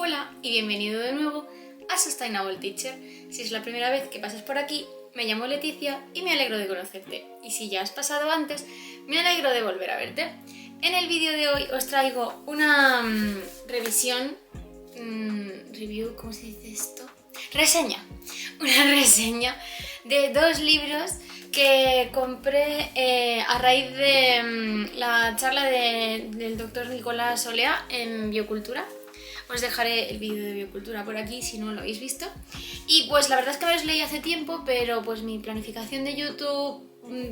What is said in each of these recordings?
Hola y bienvenido de nuevo a Sustainable Teacher. Si es la primera vez que pasas por aquí, me llamo Leticia y me alegro de conocerte. Y si ya has pasado antes, me alegro de volver a verte. En el vídeo de hoy os traigo una revisión... review, ¿cómo se dice esto? Reseña. Una reseña de dos libros que compré a raíz de la charla del doctor Nicolás Olea en Biocultura. Os dejaré el vídeo de Biocultura por aquí si no lo habéis visto. Y pues la verdad es que me los leí hace tiempo, pero pues mi planificación de YouTube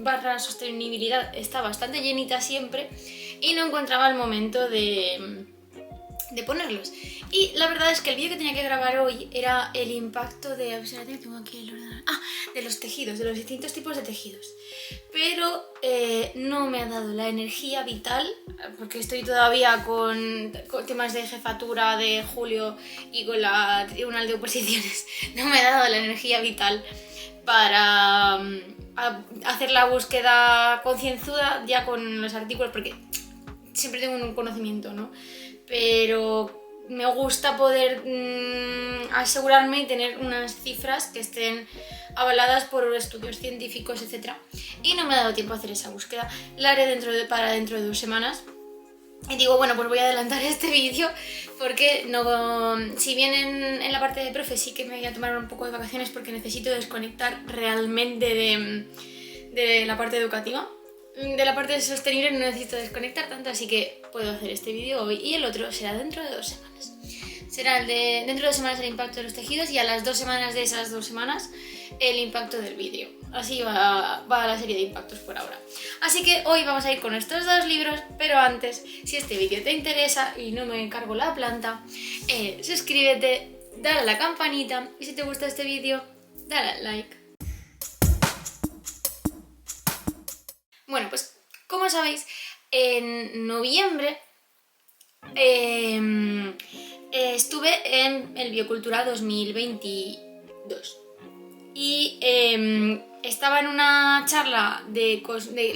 / sostenibilidad está bastante llenita siempre y no encontraba el momento de ponerlos. Y la verdad es que el vídeo que tenía que grabar hoy era el impacto de... A ver si la tengo aquí el ordenador. De los tejidos, de los distintos tipos de tejidos. Pero no me ha dado la energía vital, porque estoy todavía con temas de jefatura de julio y con la tribunal de oposiciones. No me ha dado la energía vital para hacer la búsqueda concienzuda ya con los artículos, porque siempre tengo un conocimiento, ¿no? Pero me gusta poder asegurarme y tener unas cifras que estén avaladas por estudios científicos, etc. Y no me ha dado tiempo a hacer esa búsqueda. La haré para dentro de 2 semanas. Y digo, bueno, pues voy a adelantar este vídeo porque no, si bien en la parte de profe sí que me voy a tomar un poco de vacaciones porque necesito desconectar realmente de la parte educativa. De la parte de sostenible no necesito desconectar tanto, así que puedo hacer este vídeo hoy y el otro será dentro de 2 semanas. Será dentro de 2 semanas el impacto de los tejidos y a las 2 semanas de esas 2 semanas el impacto del vídeo. Así va la serie de impactos por ahora. Así que hoy vamos a ir con estos 2 libros, pero antes, si este vídeo te interesa y no me encargo la planta, suscríbete, dale a la campanita y si te gusta este vídeo, dale al like. Bueno, pues como sabéis, en noviembre estuve en el Biocultura 2022 y estaba en una charla de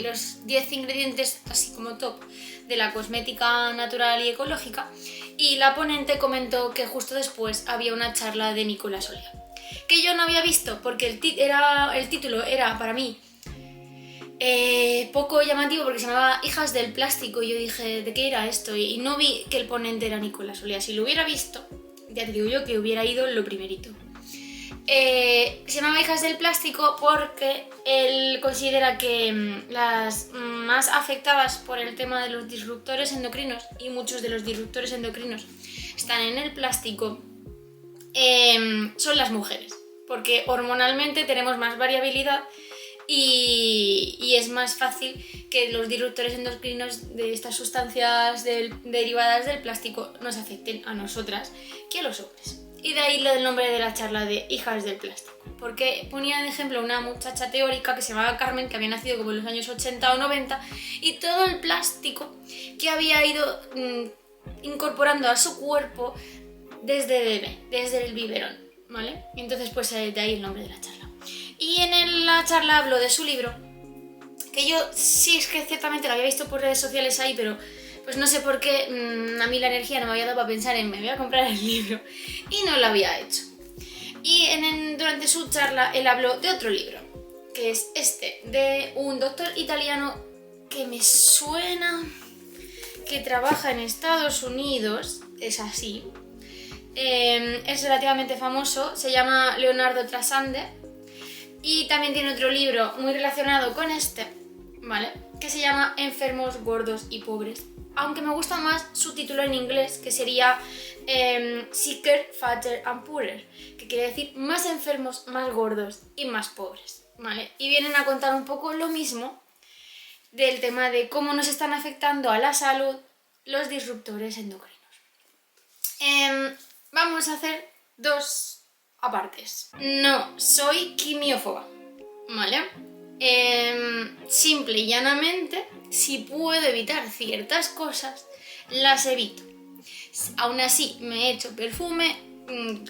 los 10 ingredientes, así como top, de la cosmética natural y ecológica, y la ponente comentó que justo después había una charla de Nicolás Olea, que yo no había visto porque el título era para mí poco llamativo porque se llamaba Hijas del Plástico y yo dije, ¿de qué era esto? Y no vi que el ponente era Nicolás Olea. Si lo hubiera visto, ya te digo yo que hubiera ido lo primerito. Se llamaba Hijas del Plástico porque él considera que las más afectadas por el tema de los disruptores endocrinos, y muchos de los disruptores endocrinos están en el plástico, son las mujeres, porque hormonalmente tenemos más variabilidad y es más fácil que los disruptores endocrinos de estas sustancias derivadas del plástico nos afecten a nosotras que a los hombres. Y de ahí lo del nombre de la charla de Hijas del Plástico, porque ponía de ejemplo una muchacha teórica que se llamaba Carmen, que había nacido como en los años 80 o 90, y todo el plástico que había ido incorporando a su cuerpo desde bebé, desde el biberón, ¿vale? Y entonces pues de ahí el nombre de la charla. Y en la charla hablo de su libro, que yo sí es que ciertamente lo había visto por redes sociales ahí, pero pues no sé por qué a mí la energía no me había dado para pensar en me voy a comprar el libro y no lo había hecho. Y durante su charla él habló de otro libro, que es este, de un doctor italiano que me suena que trabaja en Estados Unidos, es así, es relativamente famoso, se llama Leonardo Trasande. Y también tiene otro libro muy relacionado con este, ¿vale? Que se llama Enfermos, Gordos y Pobres. Aunque me gusta más su título en inglés, que sería Sicker, Fatter and Poorer, que quiere decir más enfermos, más gordos y más pobres, ¿vale? Y vienen a contar un poco lo mismo del tema de cómo nos están afectando a la salud los disruptores endocrinos. Vamos a hacer 2 apartes. No soy quimiófoba, ¿vale? Simple y llanamente, si puedo evitar ciertas cosas, las evito. Aún así, me echo perfume,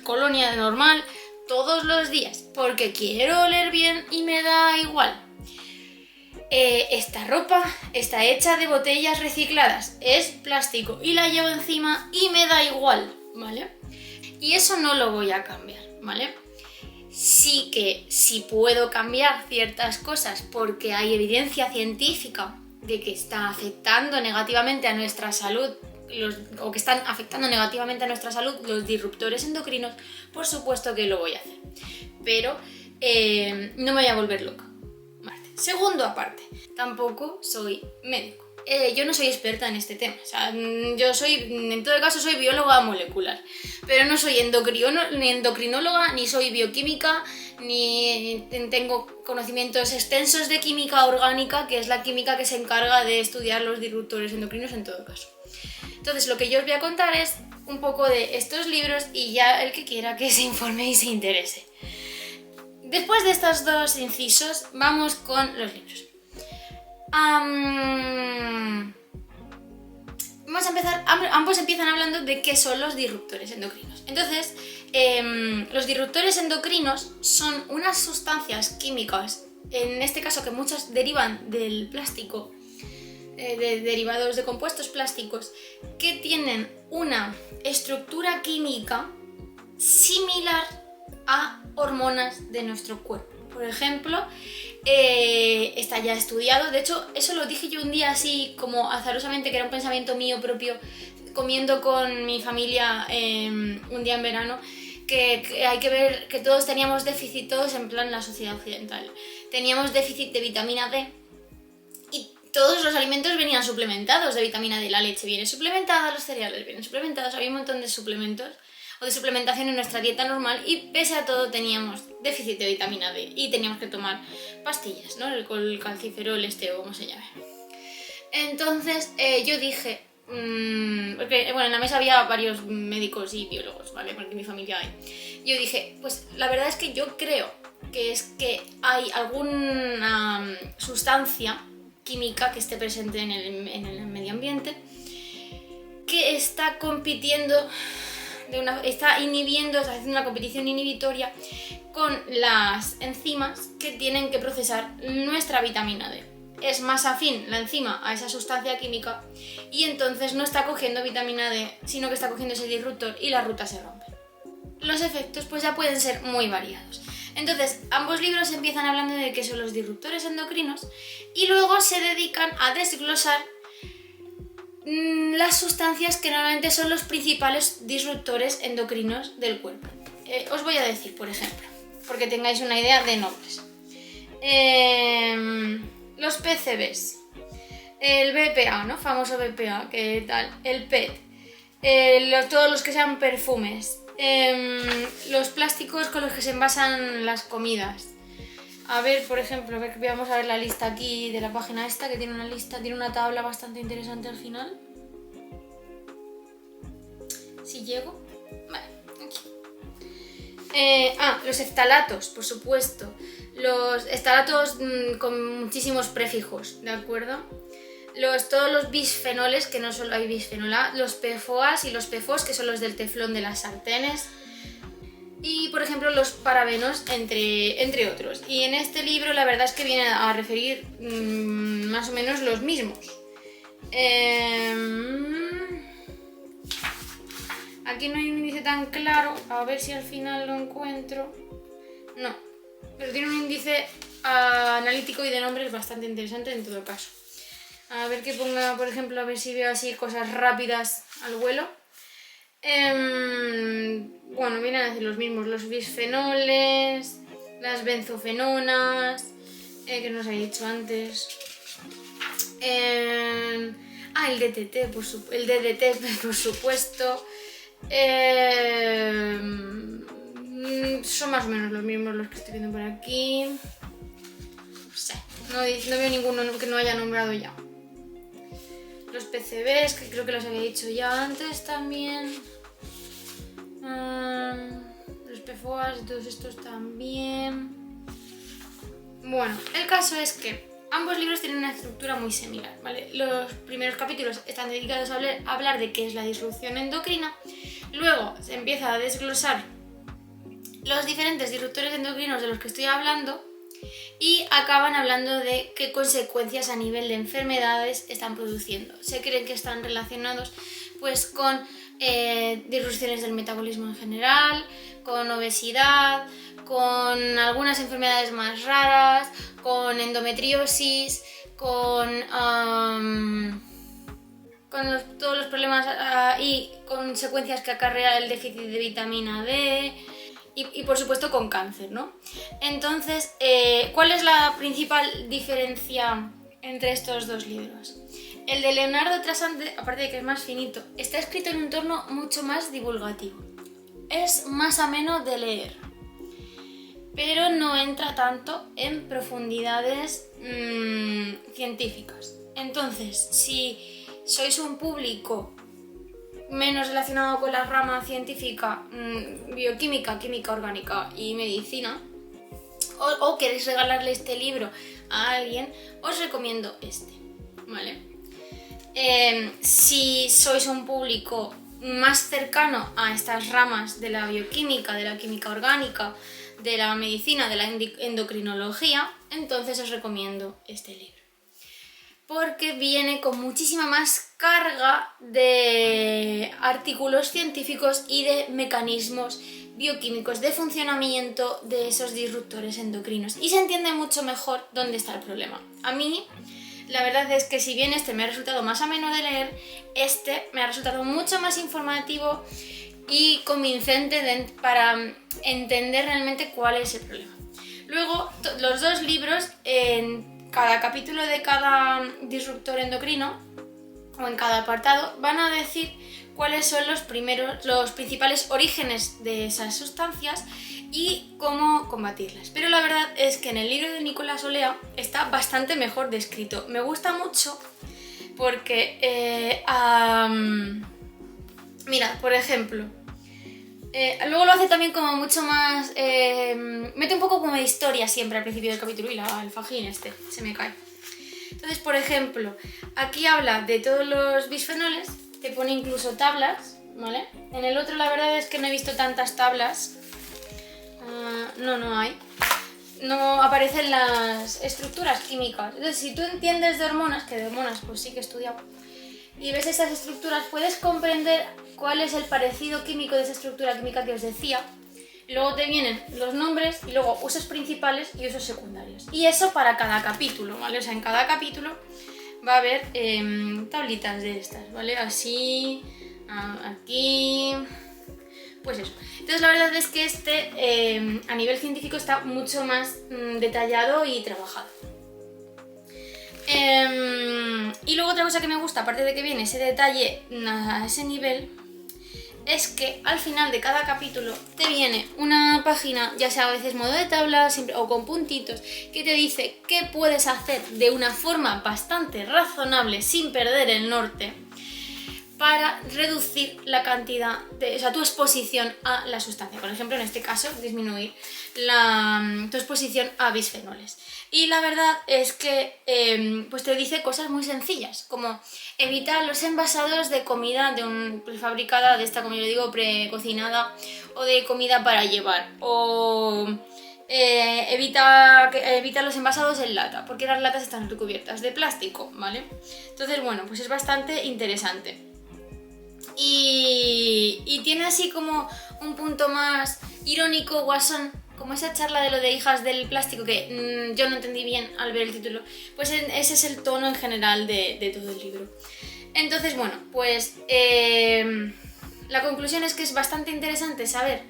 colonia normal, todos los días, porque quiero oler bien y me da igual. Esta ropa está hecha de botellas recicladas, es plástico y la llevo encima y me da igual, ¿vale? Y eso no lo voy a cambiar, ¿vale? Sí que sí puedo cambiar ciertas cosas porque hay evidencia científica de que está afectando negativamente a nuestra salud o que están afectando negativamente a nuestra salud los disruptores endocrinos, por supuesto que lo voy a hacer. Pero no me voy a volver loca. Vale. Segundo aparte, tampoco soy médico. Yo no soy experta en este tema, o sea, en todo caso soy bióloga molecular, pero no soy ni endocrinóloga, ni soy bioquímica, ni tengo conocimientos extensos de química orgánica, que es la química que se encarga de estudiar los disruptores endocrinos en todo caso. Entonces lo que yo os voy a contar es un poco de estos libros y ya el que quiera que se informe y se interese. Después de estos dos incisos, vamos con los libros. Vamos a empezar, ambos empiezan hablando de qué son los disruptores endocrinos. Entonces, los disruptores endocrinos son unas sustancias químicas, en este caso que muchas derivan del plástico, derivados de compuestos plásticos, que tienen una estructura química similar a hormonas de nuestro cuerpo. Por ejemplo, está ya estudiado, de hecho eso lo dije yo un día así como azarosamente, que era un pensamiento mío propio, comiendo con mi familia un día en verano, que hay que ver que todos teníamos déficit, todos en plan la sociedad occidental, teníamos déficit de vitamina D y todos los alimentos venían suplementados de vitamina D, la leche viene suplementada, los cereales vienen suplementados, había un montón de suplementos o de suplementación en nuestra dieta normal y pese a todo teníamos déficit de vitamina D y teníamos que tomar pastillas, ¿no? El calciferol o como se llame. Entonces yo dije, porque bueno, en la mesa había varios médicos y biólogos, ¿vale? Porque en mi familia hay. Yo dije, pues la verdad es que yo creo que es que hay alguna sustancia química que esté presente en el medio ambiente que está compitiendo está inhibiendo, está haciendo una competición inhibitoria con las enzimas que tienen que procesar nuestra vitamina D. Es más afín la enzima a esa sustancia química y entonces no está cogiendo vitamina D, sino que está cogiendo ese disruptor y la ruta se rompe. Los efectos pues ya pueden ser muy variados. Entonces, ambos libros empiezan hablando de qué son los disruptores endocrinos y luego se dedican a desglosar las sustancias que normalmente son los principales disruptores endocrinos del cuerpo. Os voy a decir, por ejemplo, porque tengáis una idea de nombres. Los PCBs, el BPA, ¿no? Famoso BPA, ¿qué tal? El PET, todos los que sean perfumes, los plásticos con los que se envasan las comidas. A ver, por ejemplo, vamos a ver la lista aquí de la página esta, que tiene una lista, tiene una tabla bastante interesante al final. Si llego. Vale, aquí. Los eftalatos, por supuesto. Los eftalatos con muchísimos prefijos, ¿de acuerdo? Todos los bisfenoles, que no solo hay bisfenol A, los PFOAs y los PFOS, que son los del teflón de las sartenes. Y, por ejemplo, los parabenos, entre otros. Y en este libro la verdad es que viene a referir más o menos los mismos. Aquí no hay un índice tan claro, a ver si al final lo encuentro. No, pero tiene un índice analítico y de nombres bastante interesante en todo caso. A ver que ponga, por ejemplo, a ver si veo así cosas rápidas al vuelo. Bueno, vienen a decir los mismos, los bisfenoles, las benzofenonas, que nos he dicho antes. El DDT, por supuesto. Son más o menos los mismos los que estoy viendo por aquí. No sé, no veo ninguno que no haya nombrado ya. Los PCBs, que creo que los había dicho ya antes también. Los PFOAs y todos estos también. Bueno, el caso es que ambos libros tienen una estructura muy similar, ¿vale? Los primeros capítulos están dedicados a hablar de qué es la disrupción endocrina. Luego se empieza a desglosar los diferentes disruptores endocrinos de los que estoy hablando y acaban hablando de qué consecuencias a nivel de enfermedades están produciendo. Se creen que están relacionados pues con disrupciones del metabolismo en general, con obesidad, con algunas enfermedades más raras, con endometriosis, con todos los problemas y consecuencias que acarrea el déficit de vitamina D y por supuesto con cáncer, ¿no? Entonces, ¿cuál es la principal diferencia entre estos dos libros? El de Leonardo Trasante, aparte de que es más finito, está escrito en un tono mucho más divulgativo. Es más ameno de leer, pero no entra tanto en profundidades científicas. Entonces, si sois un público menos relacionado con la rama científica, bioquímica, química orgánica y medicina, o queréis regalarle este libro a alguien, os recomiendo este, ¿vale? Si sois un público más cercano a estas ramas de la bioquímica, de la química orgánica, de la medicina, de la endocrinología, entonces os recomiendo este libro. Porque viene con muchísima más carga de artículos científicos y de mecanismos bioquímicos de funcionamiento de esos disruptores endocrinos. Y se entiende mucho mejor dónde está el problema. A mí, la verdad es que si bien este me ha resultado más ameno de leer, este me ha resultado mucho más informativo y convincente para entender realmente cuál es el problema. Luego, los dos libros, en cada capítulo de cada disruptor endocrino, o en cada apartado, van a decir cuáles son los principales orígenes de esas sustancias y cómo combatirlas. Pero la verdad es que en el libro de Nicolás Olea está bastante mejor descrito. Me gusta mucho porque, mira, por ejemplo, luego lo hace también como mucho más... mete un poco como de historia siempre al principio del capítulo y el fajín se me cae. Entonces, por ejemplo, aquí habla de todos los bisfenoles, te pone incluso tablas, ¿vale? En el otro la verdad es que no he visto tantas tablas. No hay. No aparecen las estructuras químicas. Entonces, si tú entiendes de hormonas, que de hormonas pues sí que he estudiado, y ves esas estructuras, puedes comprender cuál es el parecido químico de esa estructura química que os decía. Luego te vienen los nombres y luego usos principales y usos secundarios. Y eso para cada capítulo, ¿vale? O sea, en cada capítulo va a haber tablitas de estas, ¿vale? Así, aquí... Pues eso. Entonces la verdad es que este a nivel científico está mucho más detallado y trabajado. Y luego otra cosa que me gusta, aparte de que viene ese detalle a ese nivel, es que al final de cada capítulo te viene una página, ya sea a veces modo de tabla o con puntitos, que te dice qué puedes hacer de una forma bastante razonable sin perder el norte para reducir la cantidad tu exposición a la sustancia. Por ejemplo, en este caso, disminuir tu exposición a bisfenoles. Y la verdad es que pues te dice cosas muy sencillas, como evitar los envasados de comida prefabricada, de esta comida, digo, precocinada, o de comida para llevar, o evita los envasados en lata, porque las latas están recubiertas de plástico, ¿vale? Entonces, bueno, pues es bastante interesante. Y tiene así como un punto más irónico, guasón, como esa charla de lo de hijas del plástico que yo no entendí bien al ver el título. Pues ese es el tono en general de todo el libro. Entonces, bueno, pues la conclusión es que es bastante interesante saber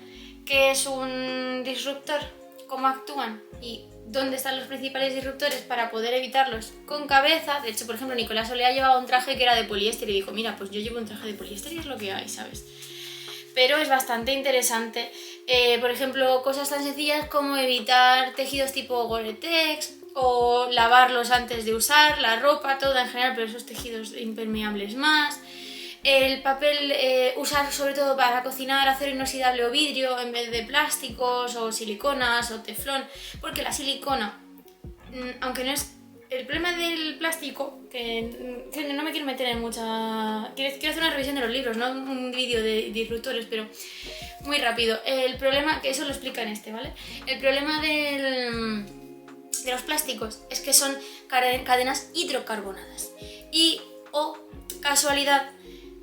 qué es un disruptor, cómo actúan y dónde están los principales disruptores para poder evitarlos con cabeza. De hecho, por ejemplo, Nicolás Olea llevaba un traje que era de poliéster y dijo, mira, pues yo llevo un traje de poliéster y es lo que hay, ¿sabes? Pero es bastante interesante. Por ejemplo, cosas tan sencillas como evitar tejidos tipo Gore-Tex o lavarlos antes de usar, la ropa, toda en general, pero esos tejidos impermeables más. El papel, usar sobre todo para cocinar acero inoxidable o vidrio en vez de plásticos o siliconas o teflón, porque la silicona, aunque no es... El problema del plástico, que no me quiero meter en mucha... Quiero hacer una revisión de los libros, no un vídeo de disruptores, pero muy rápido. El problema, que eso lo explica en este, ¿vale? El problema de los plásticos es que son cadenas hidrocarbonadas. Y, casualidad,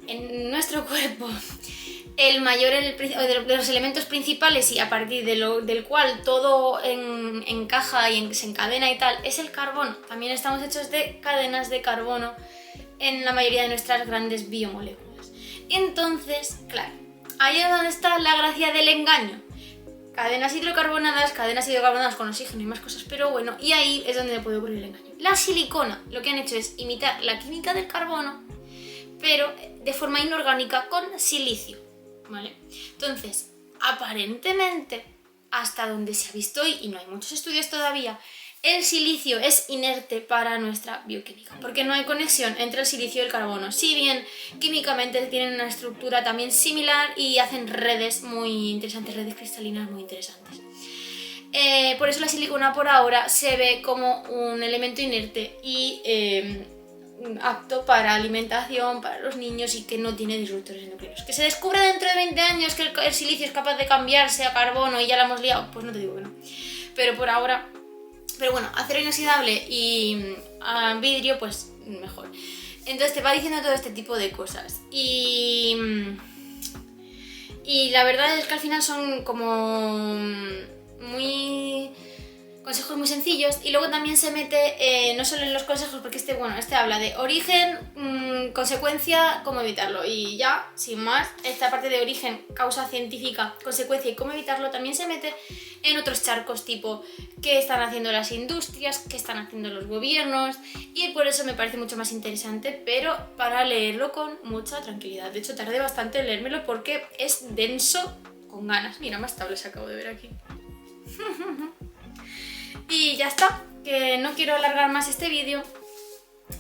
en nuestro cuerpo de los elementos principales y a partir del cual todo encaja y se encadena y tal, es el carbono. También estamos hechos de cadenas de carbono en la mayoría de nuestras grandes biomoléculas. Y entonces, claro, ahí es donde está la gracia del engaño. Cadenas hidrocarbonadas con oxígeno y más cosas, pero bueno, y ahí es donde puede ocurrir el engaño. La silicona, lo que han hecho es imitar la química del carbono, pero de forma inorgánica con silicio, ¿vale? Entonces, aparentemente, hasta donde se ha visto hoy, y no hay muchos estudios todavía, el silicio es inerte para nuestra bioquímica, porque no hay conexión entre el silicio y el carbono, si bien químicamente tienen una estructura también similar y hacen redes muy interesantes, redes cristalinas muy interesantes. Por eso la silicona por ahora se ve como un elemento inerte y apto para alimentación, para los niños y que no tiene disruptores endocrinos. ¿Que se descubre dentro de 20 años que el silicio es capaz de cambiarse a carbono y ya la hemos liado? Pues no te digo que no. Pero por ahora... Pero bueno, acero inoxidable y vidrio, pues mejor. Entonces te va diciendo todo este tipo de cosas. Y la verdad es que al final son como consejos muy sencillos. Y luego también se mete, no solo en los consejos, porque este habla de origen, consecuencia, cómo evitarlo. Y ya, sin más, esta parte de origen, causa científica, consecuencia y cómo evitarlo también se mete en otros charcos, tipo qué están haciendo las industrias, qué están haciendo los gobiernos, y por eso me parece mucho más interesante, pero para leerlo con mucha tranquilidad. De hecho, tardé bastante en leérmelo porque es denso con ganas. Mira, más tablas acabo de ver aquí. Y ya está, que no quiero alargar más este vídeo.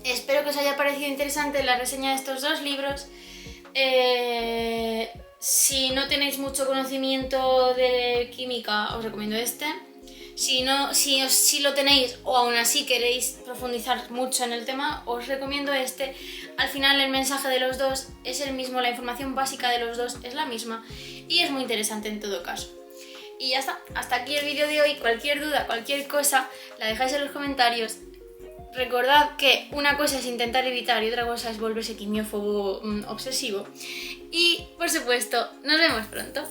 Espero que os haya parecido interesante la reseña de estos dos libros. Si no tenéis mucho conocimiento de química, os recomiendo este. Si lo tenéis o aún así queréis profundizar mucho en el tema, os recomiendo este. Al final el mensaje de los dos es el mismo, la información básica de los dos es la misma y es muy interesante en todo caso. Y ya está, hasta aquí el vídeo de hoy. Cualquier duda, cualquier cosa, la dejáis en los comentarios. Recordad que una cosa es intentar evitar y otra cosa es volverse quimiófobo obsesivo. Y por supuesto, nos vemos pronto.